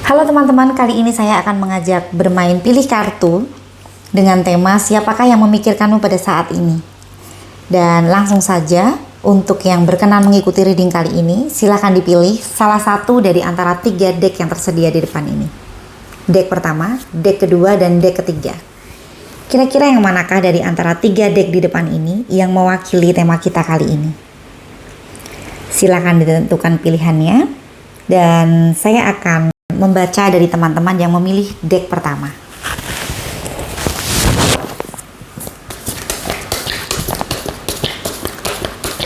Halo teman-teman, kali ini saya akan mengajak bermain pilih kartu dengan tema siapakah yang memikirkanmu pada saat ini. Dan langsung saja, untuk yang berkenan mengikuti reading kali ini, silahkan dipilih salah satu dari antara 3 deck yang tersedia di depan ini. Deck pertama, deck kedua, dan deck ketiga. Kira-kira yang manakah dari antara 3 deck di depan ini yang mewakili tema kita kali ini? Silahkan ditentukan pilihannya, dan saya akan membaca dari teman-teman yang memilih deck pertama.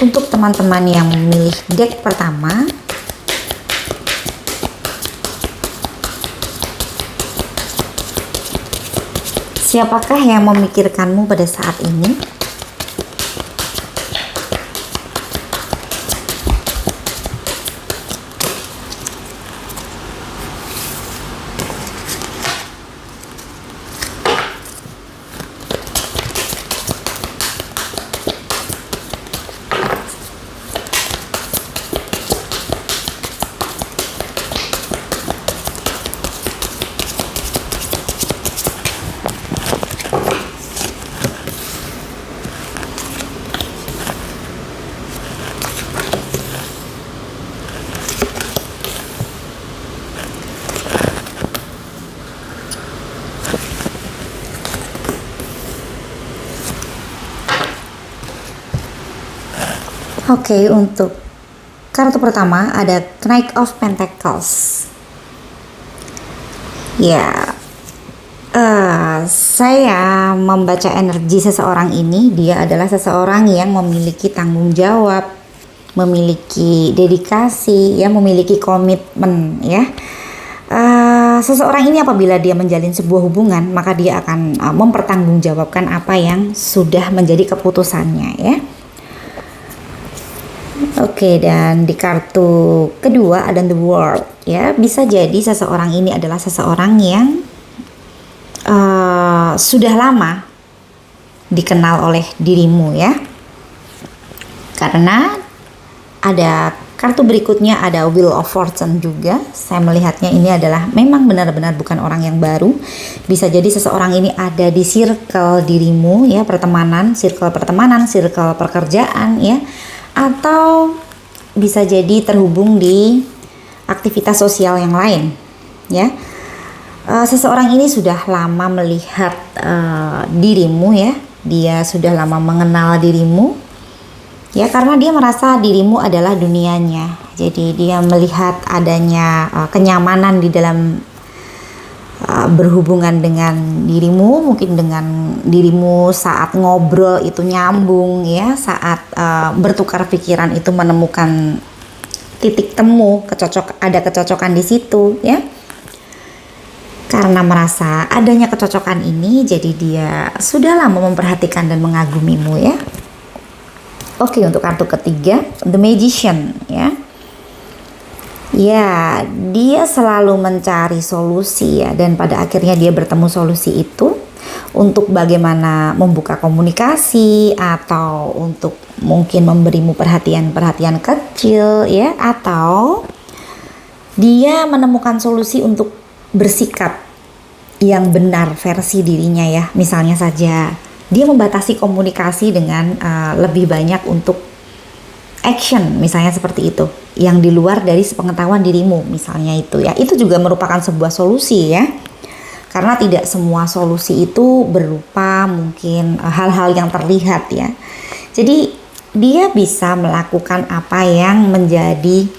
Untuk teman-teman yang memilih deck pertama, siapakah yang memikirkanmu pada saat ini? Oke, untuk kartu pertama ada Knight of Pentacles. Ya, saya membaca energi seseorang ini. Dia adalah seseorang yang memiliki tanggung jawab, memiliki dedikasi, ya, memiliki komitmen, ya. Seseorang ini apabila dia menjalin sebuah hubungan, maka dia akan mempertanggungjawabkan apa yang sudah menjadi keputusannya, ya. Oke, dan di kartu kedua ada The World, ya. Bisa jadi seseorang ini adalah seseorang yang sudah lama dikenal oleh dirimu, ya. Karena ada kartu berikutnya ada Wheel of Fortune juga. Saya melihatnya ini adalah memang benar-benar bukan orang yang baru. Bisa jadi seseorang ini ada di circle dirimu, ya, circle pertemanan, circle pekerjaan, ya. Atau bisa jadi terhubung di aktivitas sosial yang lain, ya. Seseorang ini sudah lama melihat dirimu, ya. Dia sudah lama mengenal dirimu, ya, karena dia merasa dirimu adalah dunianya. Jadi dia melihat adanya kenyamanan di dalam berhubungan dengan dirimu, mungkin dengan dirimu saat ngobrol itu nyambung, ya, saat bertukar pikiran itu menemukan titik temu, ada kecocokan di situ, ya. Karena merasa adanya kecocokan ini, jadi dia sudah lama memperhatikan dan mengagumimu, ya. Oke, untuk kartu ketiga, The Magician, ya. Ya, dia selalu mencari solusi, ya, dan pada akhirnya dia bertemu solusi itu untuk bagaimana membuka komunikasi atau untuk mungkin memberimu perhatian-perhatian kecil, ya, atau dia menemukan solusi untuk bersikap yang benar versi dirinya, ya. Misalnya saja dia membatasi komunikasi dengan lebih banyak untuk action, misalnya seperti itu, yang di luar dari sepengetahuan dirimu, misalnya itu, ya. Itu juga merupakan sebuah solusi, ya, karena tidak semua solusi itu berupa mungkin hal-hal yang terlihat, ya. Jadi dia bisa melakukan apa yang menjadi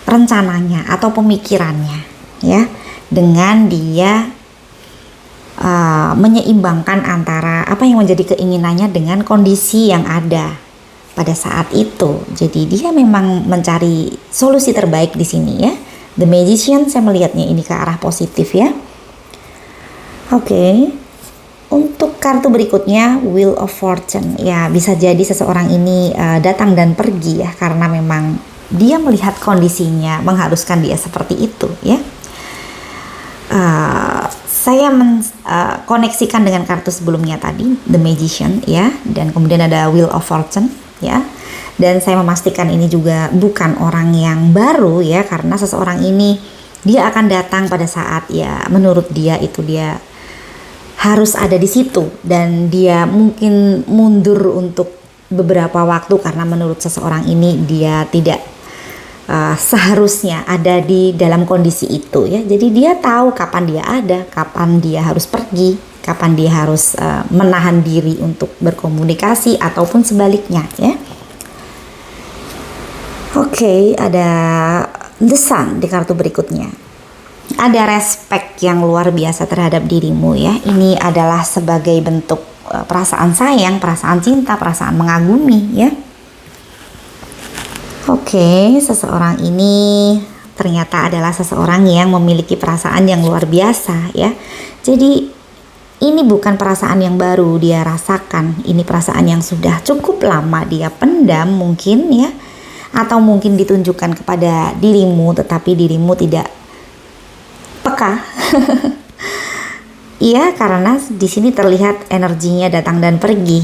rencananya atau pemikirannya, ya, dengan dia menyeimbangkan antara apa yang menjadi keinginannya dengan kondisi yang ada pada saat itu. Jadi dia memang mencari solusi terbaik di sini, ya. The Magician, saya melihatnya ini ke arah positif, ya. Oke. Untuk kartu berikutnya Wheel of Fortune, ya, bisa jadi seseorang ini datang dan pergi, ya, karena memang dia melihat kondisinya mengharuskan dia seperti itu, ya. Saya koneksikan dengan kartu sebelumnya tadi, The Magician, ya, dan kemudian ada Wheel of Fortune, ya. Dan saya memastikan ini juga bukan orang yang baru, ya, karena seseorang ini Dia akan datang pada saat ya menurut dia itu dia harus ada di situ, dan dia mungkin mundur untuk beberapa waktu karena menurut seseorang ini dia tidak seharusnya ada di dalam kondisi itu ya. Jadi dia tahu kapan dia ada, kapan dia harus pergi, kapan dia harus menahan diri untuk berkomunikasi ataupun sebaliknya ya. Oke, ada The Sun di kartu berikutnya. Ada respect yang luar biasa terhadap dirimu ya. Ini adalah sebagai bentuk perasaan sayang, perasaan cinta, perasaan mengagumi ya. Oke, seseorang ini ternyata adalah seseorang yang memiliki perasaan yang luar biasa ya. Jadi ini bukan perasaan yang baru dia rasakan, ini perasaan yang sudah cukup lama dia pendam mungkin ya, atau mungkin ditunjukkan kepada dirimu tetapi dirimu tidak peka. Iya, karena di sini terlihat energinya datang dan pergi.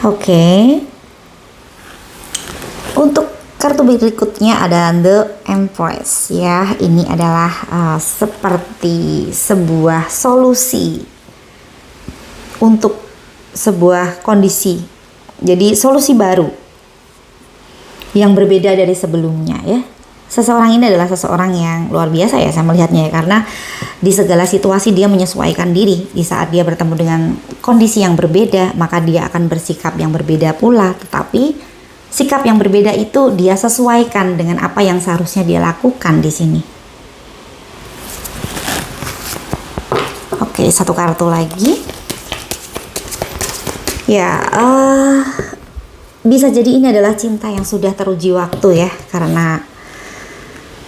Oke. Untuk kartu berikutnya ada The Empress ya. Ini adalah seperti sebuah solusi untuk sebuah kondisi. Jadi solusi baru yang berbeda dari sebelumnya ya. Seseorang ini adalah seseorang yang luar biasa ya saya melihatnya ya, karena di segala situasi dia menyesuaikan diri. Di saat dia bertemu dengan kondisi yang berbeda, maka dia akan bersikap yang berbeda pula, tetapi sikap yang berbeda itu dia sesuaikan dengan apa yang seharusnya dia lakukan di sini. Oke, satu kartu lagi. Ya, bisa jadi ini adalah cinta yang sudah teruji waktu ya, karena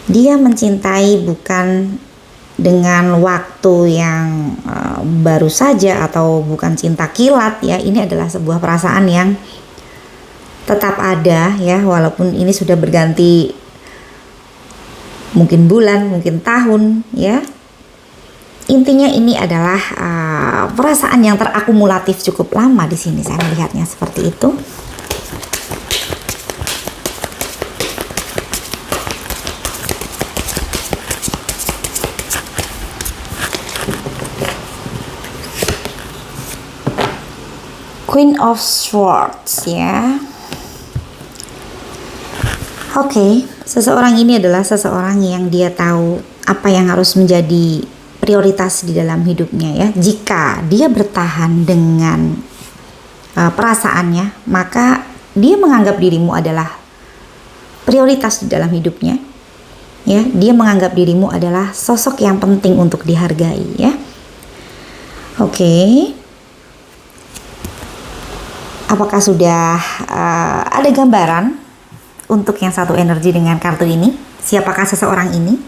dia mencintai bukan dengan waktu yang baru saja atau bukan cinta kilat ya. Ini adalah sebuah perasaan yang tetap ada ya, walaupun ini sudah berganti mungkin bulan, mungkin tahun ya. Intinya ini adalah perasaan yang terakumulatif cukup lama di sini saya melihatnya seperti itu. Queen of Swords ya. Oke, seseorang ini adalah seseorang yang dia tahu apa yang harus menjadi prioritas di dalam hidupnya ya. Jika dia bertahan dengan perasaannya, maka dia menganggap dirimu adalah prioritas di dalam hidupnya. Ya, dia menganggap dirimu adalah sosok yang penting untuk dihargai ya. Oke. Apakah sudah ada gambaran untuk yang satu energi dengan kartu ini? Siapakah seseorang ini?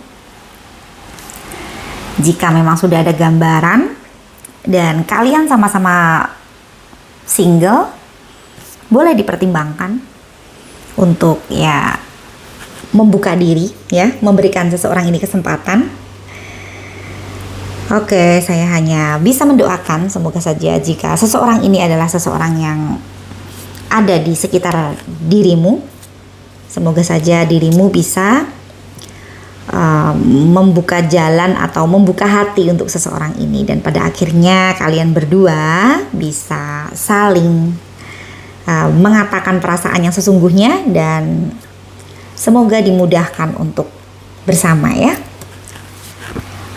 Jika memang sudah ada gambaran dan kalian sama-sama single, boleh dipertimbangkan untuk ya membuka diri ya, memberikan seseorang ini kesempatan. Oke, saya hanya bisa mendoakan semoga saja jika seseorang ini adalah seseorang yang ada di sekitar dirimu, semoga saja dirimu bisa membuka jalan atau membuka hati untuk seseorang ini, dan pada akhirnya kalian berdua bisa saling mengatakan perasaan yang sesungguhnya, dan semoga dimudahkan untuk bersama ya.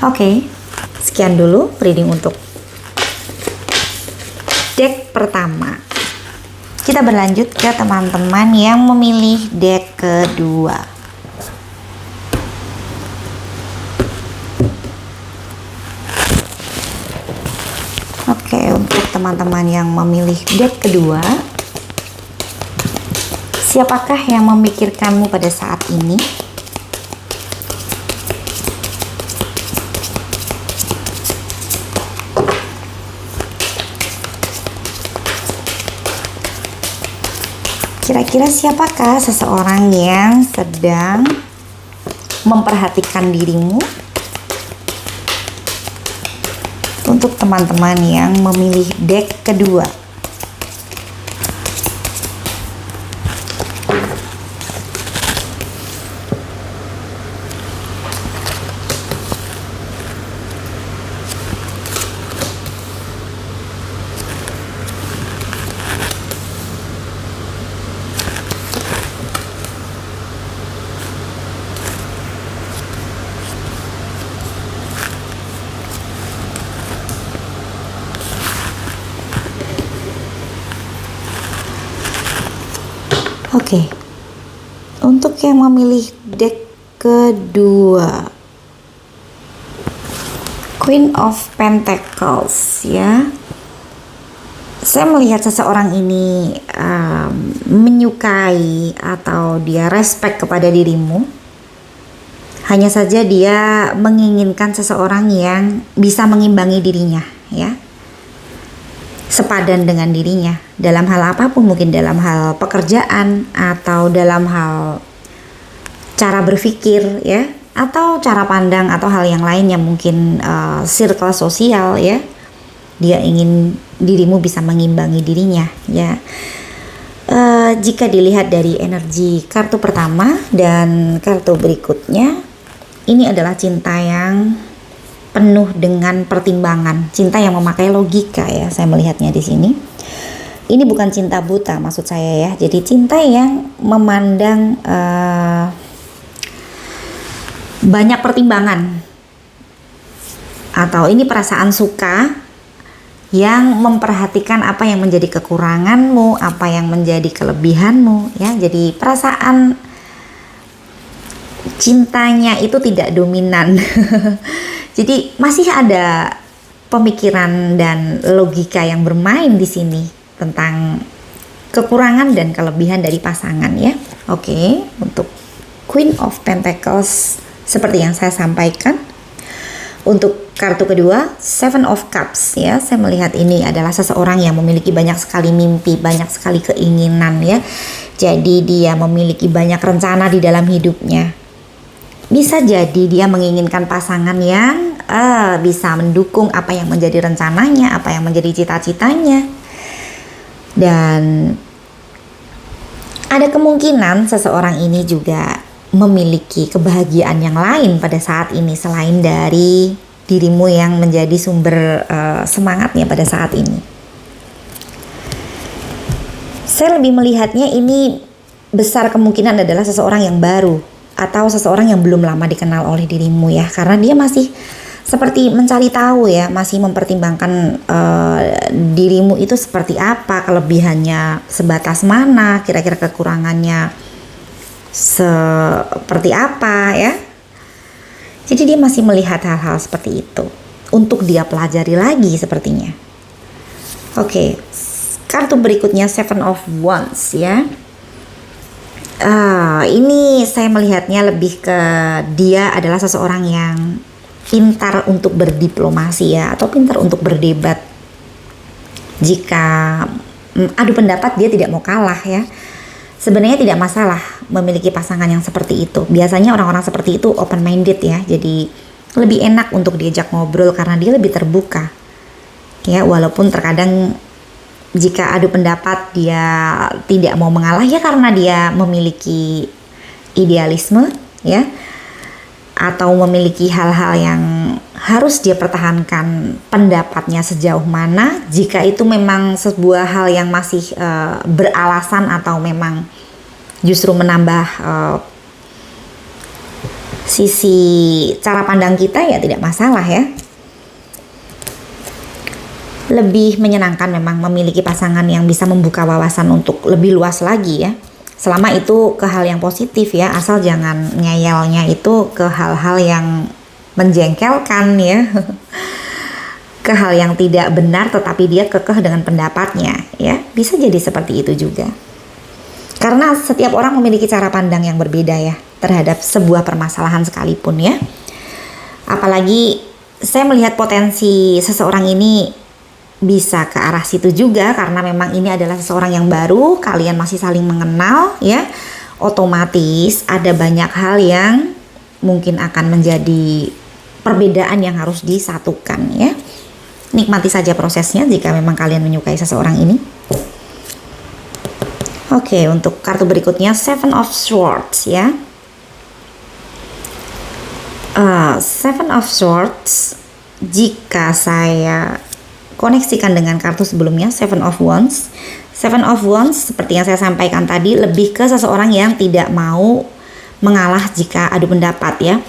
Oke, sekian dulu reading untuk deck pertama. Kita berlanjut ke teman-teman yang memilih deck kedua. Oke, untuk teman-teman yang memilih deck kedua, siapakah yang memikirkanmu pada saat ini? Kira-kira siapakah seseorang yang sedang memperhatikan dirimu? Untuk teman-teman yang memilih deck kedua. Oke. Untuk yang memilih deck kedua, Queen of Pentacles ya. Saya melihat seseorang ini menyukai atau dia respect kepada dirimu. Hanya saja dia menginginkan seseorang yang bisa mengimbangi dirinya ya. Sepadan dengan dirinya dalam hal apapun, mungkin dalam hal pekerjaan atau dalam hal cara berpikir ya, atau cara pandang atau hal yang lain yang mungkin circle sosial ya. Dia ingin dirimu bisa mengimbangi dirinya ya. Jika dilihat dari energi kartu pertama dan kartu berikutnya, ini adalah cinta yang penuh dengan pertimbangan, cinta yang memakai logika ya. Saya melihatnya di sini. Ini bukan cinta buta maksud saya ya. Jadi cinta yang memandang banyak pertimbangan, atau ini perasaan suka yang memperhatikan apa yang menjadi kekuranganmu, apa yang menjadi kelebihanmu ya. Jadi perasaan cintanya itu tidak dominan. Jadi masih ada pemikiran dan logika yang bermain di sini tentang kekurangan dan kelebihan dari pasangan ya. Oke, untuk Queen of Pentacles seperti yang saya sampaikan. Untuk kartu kedua, Seven of Cups ya. Saya melihat ini adalah seseorang yang memiliki banyak sekali mimpi, banyak sekali keinginan ya. Jadi dia memiliki banyak rencana di dalam hidupnya. Bisa jadi dia menginginkan pasangan yang bisa mendukung apa yang menjadi rencananya, apa yang menjadi cita-citanya. Dan ada kemungkinan seseorang ini juga memiliki kebahagiaan yang lain pada saat ini selain dari dirimu yang menjadi sumber semangatnya pada saat ini. Saya lebih melihatnya ini besar kemungkinan adalah seseorang yang baru atau seseorang yang belum lama dikenal oleh dirimu ya, karena dia masih seperti mencari tahu ya, masih mempertimbangkan dirimu itu seperti apa, kelebihannya sebatas mana, kira-kira kekurangannya seperti apa ya. Jadi dia masih melihat hal-hal seperti itu untuk dia pelajari lagi sepertinya. Oke, kartu berikutnya Seven of Wands ya. Ini saya melihatnya lebih ke dia adalah seseorang yang pintar untuk berdiplomasi ya, atau pintar untuk berdebat. Jika adu pendapat dia tidak mau kalah ya. Sebenarnya tidak masalah memiliki pasangan yang seperti itu. Biasanya orang-orang seperti itu open minded ya. Jadi lebih enak untuk diajak ngobrol karena dia lebih terbuka. Ya, walaupun terkadang jika adu pendapat dia tidak mau mengalah ya karena dia memiliki idealisme ya, atau memiliki hal-hal yang harus dia pertahankan pendapatnya sejauh mana. Jika itu memang sebuah hal yang masih beralasan atau memang justru menambah sisi cara pandang kita ya tidak masalah ya. Lebih menyenangkan memang memiliki pasangan yang bisa membuka wawasan untuk lebih luas lagi ya. Selama itu ke hal yang positif ya, asal jangan ngeyelnya itu ke hal-hal yang menjengkelkan ya. Ke hal yang tidak benar tetapi dia kekeh dengan pendapatnya ya. Bisa jadi seperti itu juga. Karena setiap orang memiliki cara pandang yang berbeda ya terhadap sebuah permasalahan sekalipun ya. Apalagi saya melihat potensi seseorang ini bisa ke arah situ juga karena memang ini adalah seseorang yang baru, kalian masih saling mengenal ya. Otomatis ada banyak hal yang mungkin akan menjadi perbedaan yang harus disatukan ya. Nikmati saja prosesnya jika memang kalian menyukai seseorang ini. Oke, untuk kartu berikutnya Seven of Swords ya. Seven of Swords, jika saya koneksikan dengan kartu sebelumnya Seven of Wands. Seven of Wands seperti yang saya sampaikan tadi lebih ke seseorang yang tidak mau mengalah jika adu pendapat ya.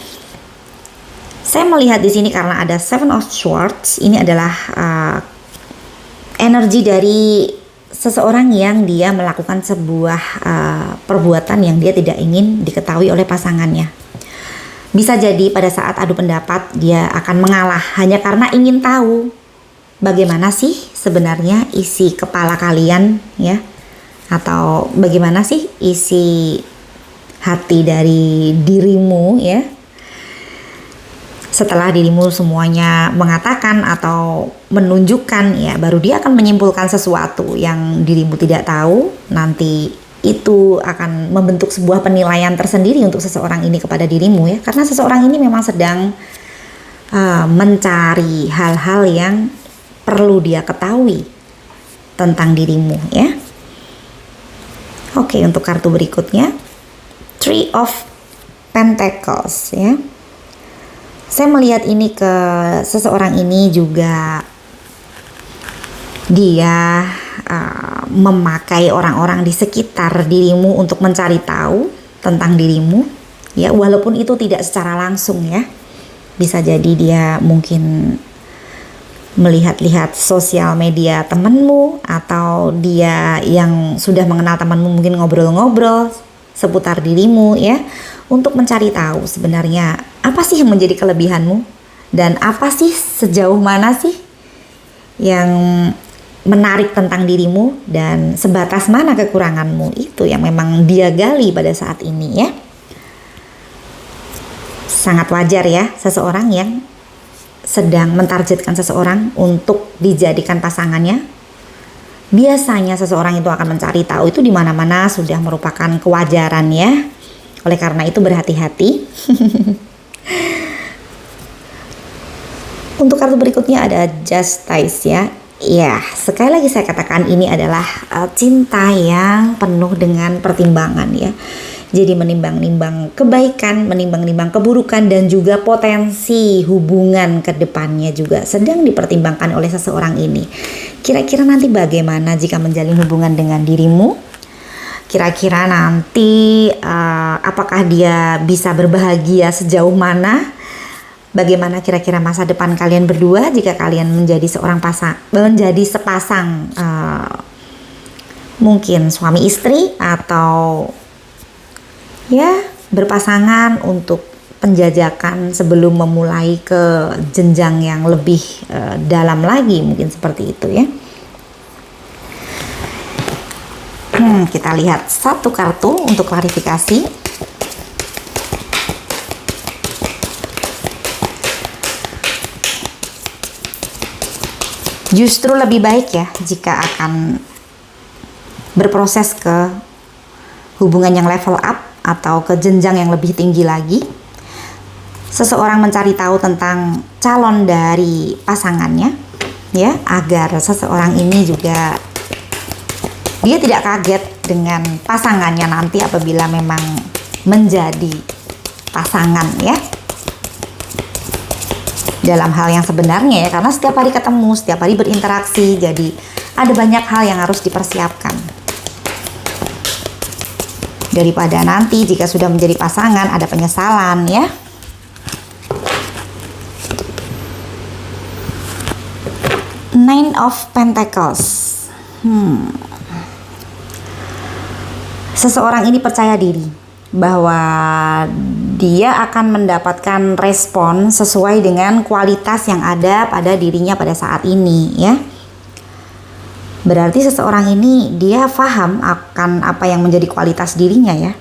Saya melihat di sini karena ada Seven of Swords, ini adalah energi dari seseorang yang dia melakukan sebuah perbuatan yang dia tidak ingin diketahui oleh pasangannya. Bisa jadi pada saat adu pendapat dia akan mengalah hanya karena ingin tahu bagaimana sih sebenarnya isi kepala kalian ya, atau bagaimana sih isi hati dari dirimu ya. Setelah dirimu semuanya mengatakan atau menunjukkan ya, baru dia akan menyimpulkan sesuatu yang dirimu tidak tahu. Nanti itu akan membentuk sebuah penilaian tersendiri untuk seseorang ini kepada dirimu ya. Karena seseorang ini memang sedang mencari hal-hal yang perlu dia ketahui tentang dirimu ya. Oke, untuk kartu berikutnya, Three of Pentacles ya. Saya melihat ini ke seseorang ini juga dia memakai orang-orang di sekitar dirimu untuk mencari tahu tentang dirimu ya, walaupun itu tidak secara langsung ya. Bisa jadi dia mungkin melihat-lihat sosial media temanmu, atau dia yang sudah mengenal temanmu mungkin ngobrol-ngobrol seputar dirimu ya, untuk mencari tahu sebenarnya apa sih yang menjadi kelebihanmu dan apa sih, sejauh mana sih yang menarik tentang dirimu, dan sebatas mana kekuranganmu. Itu yang memang dia gali pada saat ini ya. Sangat wajar ya seseorang yang sedang mentargetkan seseorang untuk dijadikan pasangannya. Biasanya seseorang itu akan mencari tahu itu di mana-mana, sudah merupakan kewajaran ya. Oleh karena itu berhati-hati. Untuk kartu berikutnya ada Justice ya. Ya, sekali lagi saya katakan ini adalah cinta yang penuh dengan pertimbangan ya. Jadi menimbang-nimbang kebaikan, menimbang-nimbang keburukan, dan juga potensi hubungan ke depannya juga sedang dipertimbangkan oleh seseorang ini. Kira-kira nanti bagaimana jika menjalin hubungan dengan dirimu? Kira-kira nanti apakah dia bisa berbahagia sejauh mana? Bagaimana kira-kira masa depan kalian berdua jika kalian menjadi sepasang mungkin suami istri, atau ya berpasangan untuk penjajakan sebelum memulai ke jenjang yang lebih dalam lagi, mungkin seperti itu ya. Kita lihat satu kartu untuk klarifikasi. Justru lebih baik ya jika akan berproses ke hubungan yang level up atau ke jenjang yang lebih tinggi lagi. Seseorang mencari tahu tentang calon dari pasangannya ya, agar seseorang ini juga dia tidak kaget dengan pasangannya nanti apabila memang menjadi pasangan ya. Dalam hal yang sebenarnya ya, karena setiap hari ketemu, setiap hari berinteraksi, jadi ada banyak hal yang harus dipersiapkan. Daripada nanti jika sudah menjadi pasangan ada penyesalan ya. Nine of Pentacles. Seseorang ini percaya diri bahwa dia akan mendapatkan respon sesuai dengan kualitas yang ada pada dirinya pada saat ini ya. Berarti seseorang ini dia paham akan apa yang menjadi kualitas dirinya ya.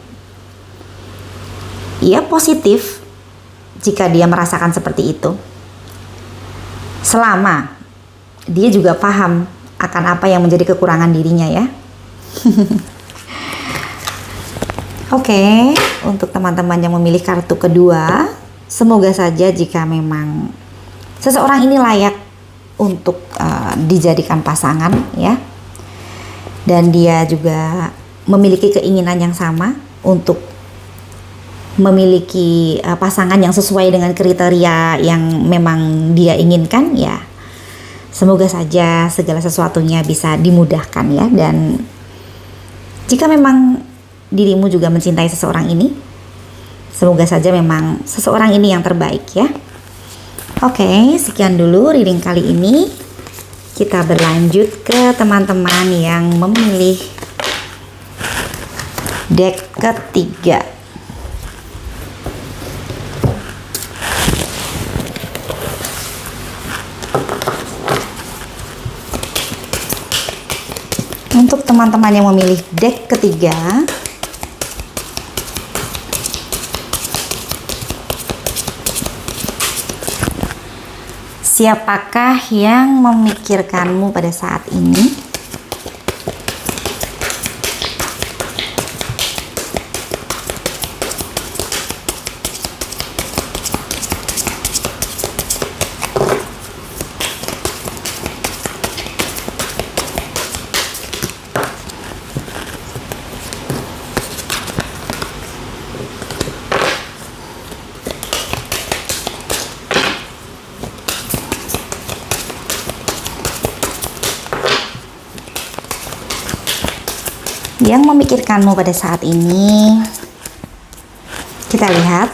Ia positif jika dia merasakan seperti itu, selama dia juga paham akan apa yang menjadi kekurangan dirinya ya. Oke, untuk teman-teman yang memilih kartu kedua, semoga saja jika memang seseorang ini layak untuk dijadikan pasangan ya, dan dia juga memiliki keinginan yang sama untuk memiliki pasangan yang sesuai dengan kriteria yang memang dia inginkan ya. Semoga saja segala sesuatunya bisa dimudahkan ya, dan jika memang dirimu juga mencintai seseorang ini, semoga saja memang seseorang ini yang terbaik ya. Oke, sekian dulu reading kali ini. kita berlanjut ke teman-teman yang memilih deck ketiga. Untuk teman-teman yang memilih deck ketiga, siapakah yang memikirkanmu pada saat ini? Yang memikirkanmu pada saat ini, kita lihat.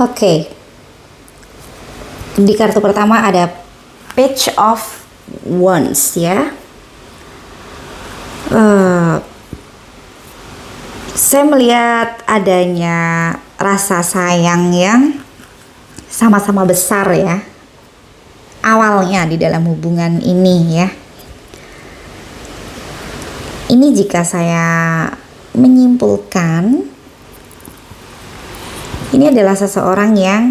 Oke. Di kartu pertama ada Page of Wands ya. Saya melihat adanya rasa sayang yang sama-sama besar ya. Awalnya di dalam hubungan ini ya. Ini jika saya menyimpulkan, ini adalah seseorang yang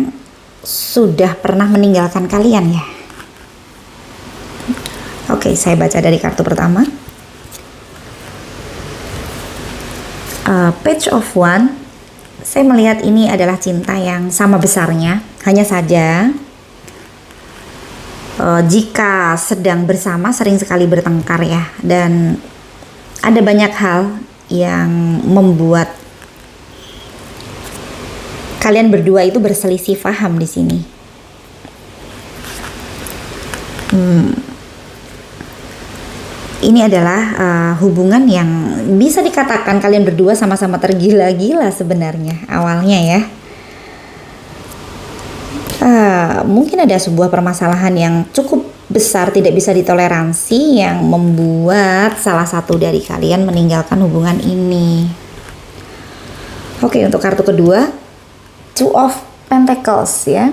sudah pernah meninggalkan kalian ya. Oke, saya baca dari kartu pertama. Page of Wands, saya melihat ini adalah cinta yang sama besarnya. Hanya saja jika sedang bersama sering sekali bertengkar ya, dan ada banyak hal yang membuat kalian berdua itu berselisih paham di sini. Ini adalah hubungan yang bisa dikatakan kalian berdua sama-sama tergila-gila sebenarnya awalnya ya. Mungkin ada sebuah permasalahan yang cukup besar tidak bisa ditoleransi yang membuat salah satu dari kalian meninggalkan hubungan ini. Oke, untuk kartu kedua, Two of Pentacles ya.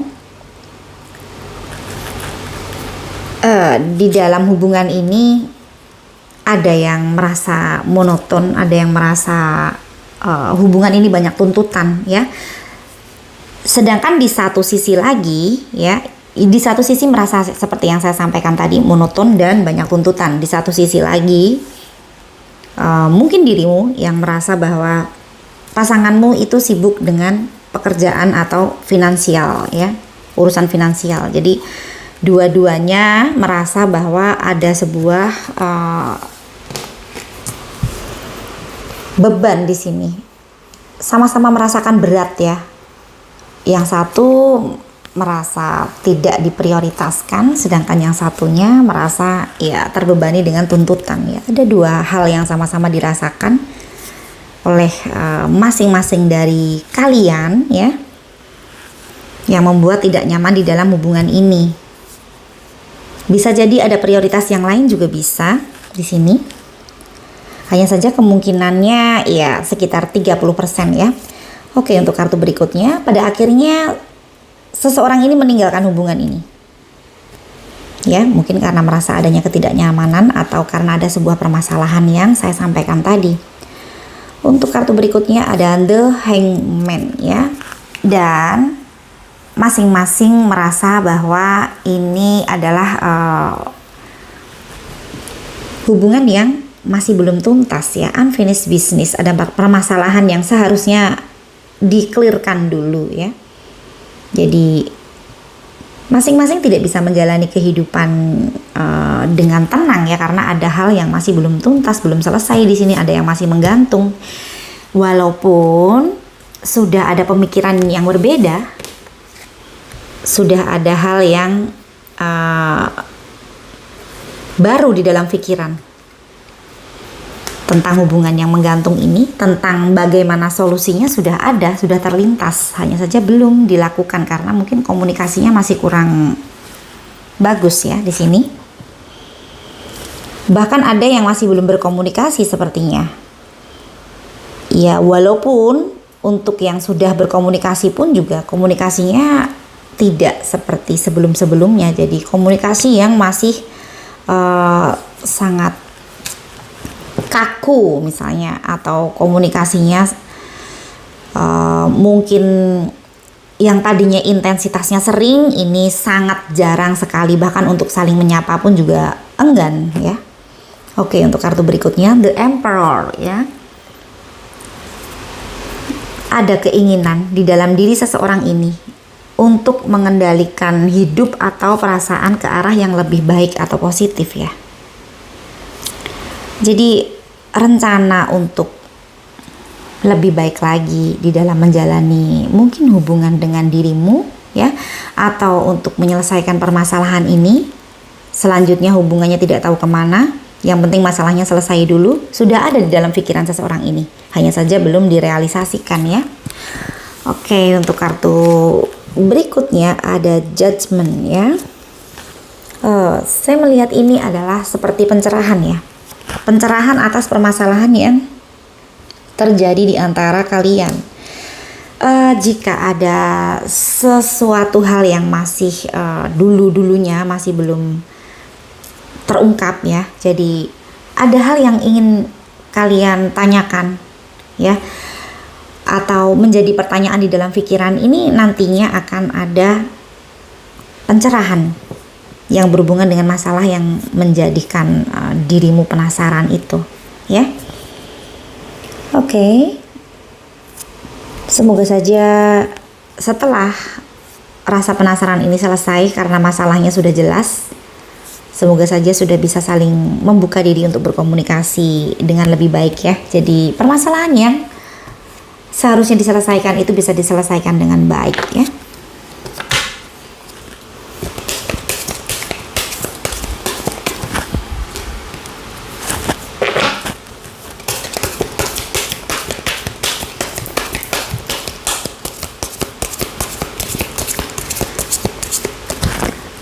Di dalam hubungan ini ada yang merasa monoton, ada yang merasa hubungan ini banyak tuntutan ya. Sedangkan di satu sisi lagi ya, di satu sisi merasa seperti yang saya sampaikan tadi, monoton dan banyak tuntutan. Di satu sisi lagi mungkin dirimu yang merasa bahwa pasanganmu itu sibuk dengan pekerjaan atau finansial ya, urusan finansial. Jadi dua-duanya merasa bahwa ada sebuah beban di sini. Sama-sama merasakan berat ya. Yang satu merasa tidak diprioritaskan, sedangkan yang satunya merasa ya terbebani dengan tuntutan ya. Ada dua hal yang sama-sama dirasakan oleh masing-masing dari kalian ya, yang membuat tidak nyaman di dalam hubungan ini. Bisa jadi ada prioritas yang lain juga bisa di sini. Hanya saja kemungkinannya ya sekitar 30% ya. Oke, untuk kartu berikutnya, pada akhirnya seseorang ini meninggalkan hubungan ini. Ya, mungkin karena merasa adanya ketidaknyamanan atau karena ada sebuah permasalahan yang saya sampaikan tadi. Untuk kartu berikutnya ada The Hangman ya. Dan masing-masing merasa bahwa ini adalah hubungan yang masih belum tuntas ya, unfinished business. Ada permasalahan yang seharusnya di-clearkan dulu ya. Jadi masing-masing tidak bisa menjalani kehidupan dengan tenang ya, karena ada hal yang masih belum tuntas, belum selesai di sini, ada yang masih menggantung. Walaupun sudah ada pemikiran yang berbeda, sudah ada hal yang baru di dalam pikiran tentang hubungan yang menggantung ini, tentang bagaimana solusinya sudah ada, sudah terlintas, hanya saja belum dilakukan karena mungkin komunikasinya masih kurang bagus ya di sini. Bahkan ada yang masih belum berkomunikasi sepertinya. Ya, walaupun untuk yang sudah berkomunikasi pun juga komunikasinya tidak seperti sebelum-sebelumnya. Jadi komunikasi yang masih sangat kaku misalnya, atau komunikasinya mungkin yang tadinya intensitasnya sering, ini sangat jarang sekali, bahkan untuk saling menyapa pun juga enggan ya. Oke, untuk kartu berikutnya The Emperor ya. Ada keinginan di dalam diri seseorang ini untuk mengendalikan hidup atau perasaan ke arah yang lebih baik atau positif ya. Jadi rencana untuk lebih baik lagi di dalam menjalani mungkin hubungan dengan dirimu ya, atau untuk menyelesaikan permasalahan ini. Selanjutnya hubungannya tidak tahu kemana, yang penting masalahnya selesai dulu, sudah ada di dalam pikiran seseorang ini, hanya saja belum direalisasikan ya. Oke, untuk kartu berikutnya ada Judgment ya. Saya melihat ini adalah seperti pencerahan ya, pencerahan atas permasalahan yang terjadi di antara kalian. Jika ada sesuatu hal yang masih dulunya masih belum terungkap ya, jadi ada hal yang ingin kalian tanyakan ya, atau menjadi pertanyaan di dalam pikiran ini, nantinya akan ada pencerahan yang berhubungan dengan masalah yang menjadikan dirimu penasaran itu ya. Oke. Semoga saja setelah rasa penasaran ini selesai karena masalahnya sudah jelas, semoga saja sudah bisa saling membuka diri untuk berkomunikasi dengan lebih baik ya. Jadi permasalahan yang seharusnya diselesaikan itu bisa diselesaikan dengan baik ya.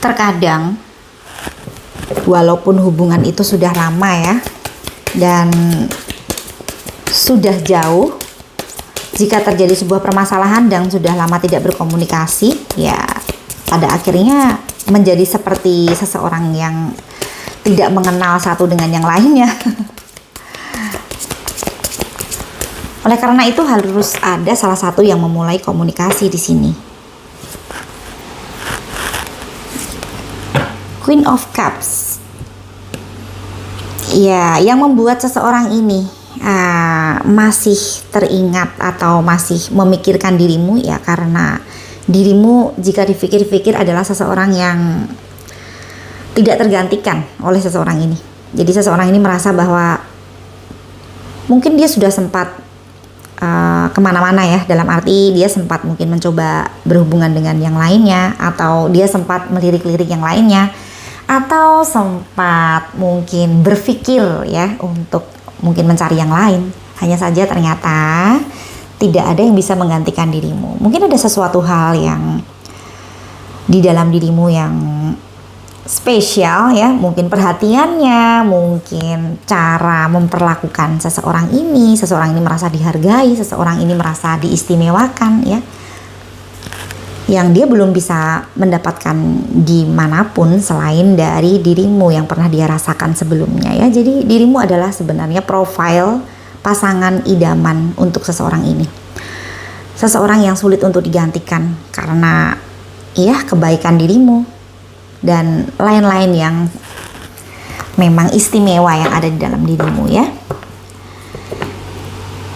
Terkadang walaupun hubungan itu sudah lama ya dan sudah jauh, jika terjadi sebuah permasalahan dan sudah lama tidak berkomunikasi, ya pada akhirnya menjadi seperti seseorang yang tidak mengenal satu dengan yang lainnya. Oleh karena itu harus ada salah satu yang memulai komunikasi di sini. Queen of Cups. Ya, yang membuat seseorang ini masih teringat atau masih memikirkan dirimu ya, karena dirimu jika dipikir-pikir adalah seseorang yang tidak tergantikan oleh seseorang ini. Jadi seseorang ini merasa bahwa mungkin dia sudah sempat kemana-mana ya, dalam arti dia sempat mungkin mencoba berhubungan dengan yang lainnya, atau dia sempat melirik-lirik yang lainnya, atau sempat mungkin berpikir ya untuk mungkin mencari yang lain. Hanya saja ternyata tidak ada yang bisa menggantikan dirimu. Mungkin ada sesuatu hal yang di dalam dirimu yang spesial ya, mungkin perhatiannya, mungkin cara memperlakukan seseorang ini merasa dihargai, seseorang ini merasa diistimewakan ya, yang dia belum bisa mendapatkan dimanapun selain dari dirimu yang pernah dia rasakan sebelumnya ya. Jadi dirimu adalah sebenarnya profil pasangan idaman untuk seseorang ini, seseorang yang sulit untuk digantikan karena ya kebaikan dirimu dan lain-lain yang memang istimewa yang ada di dalam dirimu ya.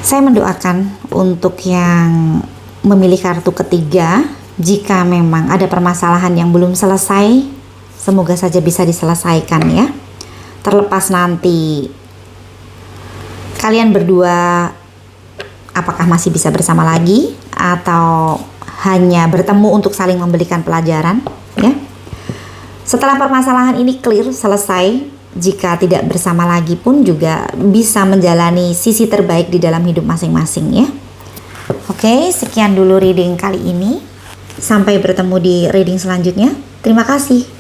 Saya mendoakan untuk yang memilih kartu ketiga, jika memang ada permasalahan yang belum selesai, semoga saja bisa diselesaikan ya. Terlepas nanti kalian berdua apakah masih bisa bersama lagi atau hanya bertemu untuk saling memberikan pelajaran, ya. Setelah permasalahan ini clear, selesai, jika tidak bersama lagi pun juga bisa menjalani sisi terbaik di dalam hidup masing-masing, ya. Oke, sekian dulu reading kali ini. Sampai bertemu di reading selanjutnya. Terima kasih.